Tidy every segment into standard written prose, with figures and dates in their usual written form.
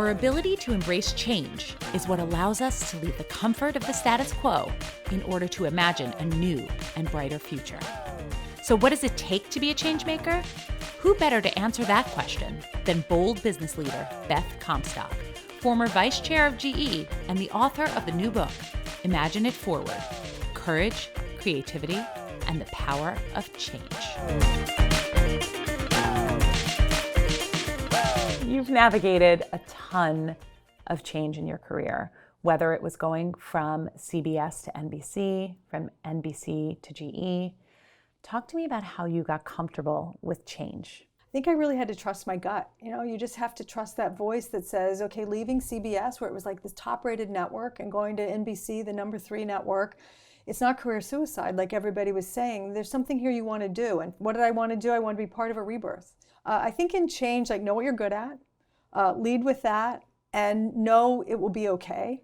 Our ability to embrace change is what allows us to leave the comfort of the status quo in order to imagine a new and brighter future. So what does it take to be a changemaker? Who better to answer that question than bold business leader Beth Comstock, former vice chair of GE and the author of the new book, Imagine It Forward: Courage, Creativity, and the Power of Change. You've navigated a ton of change in your career, whether it was going from CBS to NBC, from NBC to GE. Talk to me about how you got comfortable with change. I think I really had to trust my gut. You just have to trust that voice that says, okay, leaving CBS, where it was like this top-rated network, and going to NBC, the number 3 network, it's not career suicide like everybody was saying. There's something here you want to do. And what did I want to do? I want to be part of a rebirth. I think in change, know what you're good at, lead with that, and know it will be okay,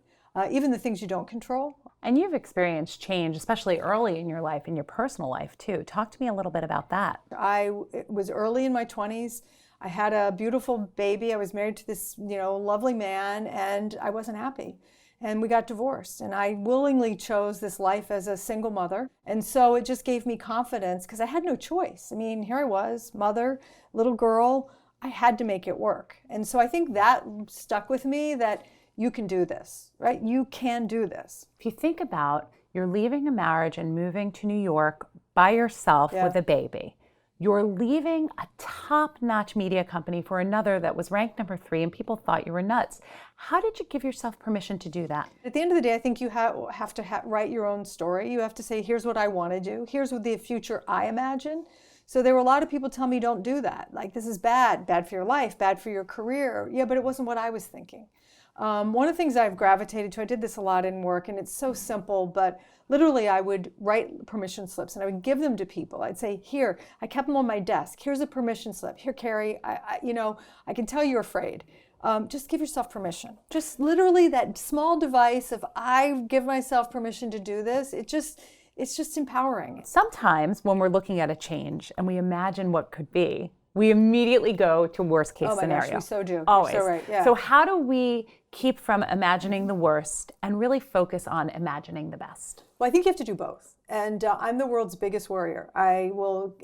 even the things you don't control. And you've experienced change, especially early in your life, in your personal life too. Talk to me a little bit about that. It was early in my 20s. I had a beautiful baby. I was married to this, lovely man, and I wasn't happy. And we got divorced, and I willingly chose this life as a single mother. And so it just gave me confidence because I had no choice. Here I was, mother, little girl. I had to make it work. And so I think that stuck with me, that you can do this, right? You can do this. If you think about, you're leaving a marriage and moving to New York by yourself with a baby. You're leaving a top-notch media company for another that was ranked number 3, and people thought you were nuts. How did you give yourself permission to do that? At the end of the day, I think you have to write your own story. You have to say, here's what I want to do. Here's what the future I imagine. So there were a lot of people telling me, don't do that. This is bad for your life, bad for your career. Yeah, but it wasn't what I was thinking. One of the things I've gravitated to, I did this a lot in work, and it's so simple, but literally I would write permission slips and I would give them to people. I'd say, here, I kept them on my desk. Here's a permission slip. Here, Carrie, I can tell you're afraid. Just give yourself permission. Just literally that small device of, I give myself permission to do this. It's just empowering. Sometimes when we're looking at a change and we imagine what could be, we immediately go to worst case scenario. Gosh, we so do. Always. You're so right. Yeah. So how do we keep from imagining the worst and really focus on imagining the best? Well, I think you have to do both. And I'm the world's biggest worrier. I will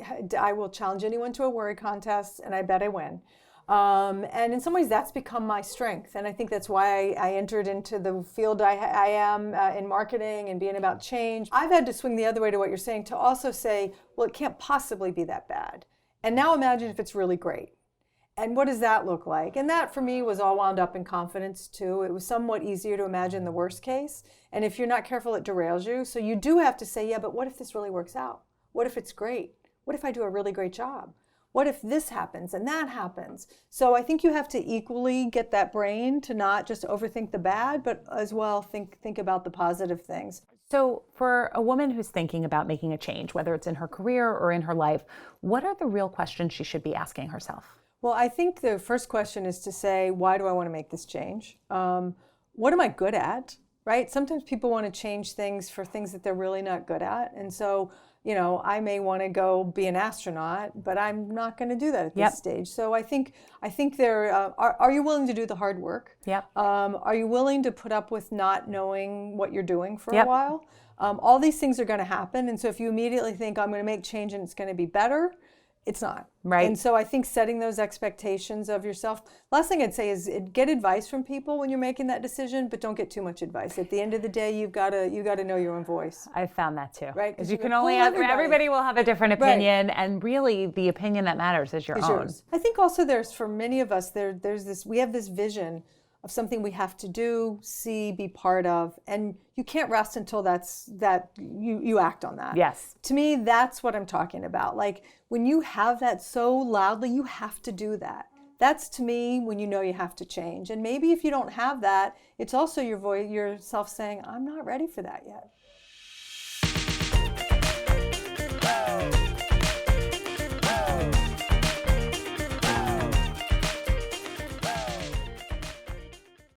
challenge anyone to a worry contest, and I bet I win. And in some ways, that's become my strength. And I think that's why I entered into the field I am in marketing and being about change. I've had to swing the other way to what you're saying, to also say, well, it can't possibly be that bad. And now imagine if it's really great. And what does that look like? And that, for me, was all wound up in confidence, too. It was somewhat easier to imagine the worst case. And if you're not careful, it derails you. So you do have to say, yeah, but what if this really works out? What if it's great? What if I do a really great job? What if this happens and that happens? So I think you have to equally get that brain to not just overthink the bad, but as well think about the positive things. So for a woman who's thinking about making a change, whether it's in her career or in her life, what are the real questions she should be asking herself? Well, I think the first question is to say, why do I want to make this change? What am I good at, right? Sometimes people want to change things for things that they're really not good at. And so, I may want to go be an astronaut, but I'm not going to do that at this stage. So I think there, are you willing to do the hard work? Yep. Are you willing to put up with not knowing what you're doing for a while? All these things are going to happen. And so if you immediately think, I'm going to make change and it's going to be better, it's not. Right. And so I think setting those expectations of yourself. Last thing I'd say is get advice from people when you're making that decision, but don't get too much advice. At the end of the day, you got to know your own voice. I found that too. Right. Because you can only have, everybody will have a different opinion, and really the opinion that matters is your own. Yours. I think also for many of us, we have this vision of something we have to do, see, be part of, and you can't rest until you act on that. Yes. To me, that's what I'm talking about. When you have that so loudly, you have to do that. That's, to me, when you know you have to change. And maybe if you don't have that, it's also your voice, yourself saying, I'm not ready for that yet.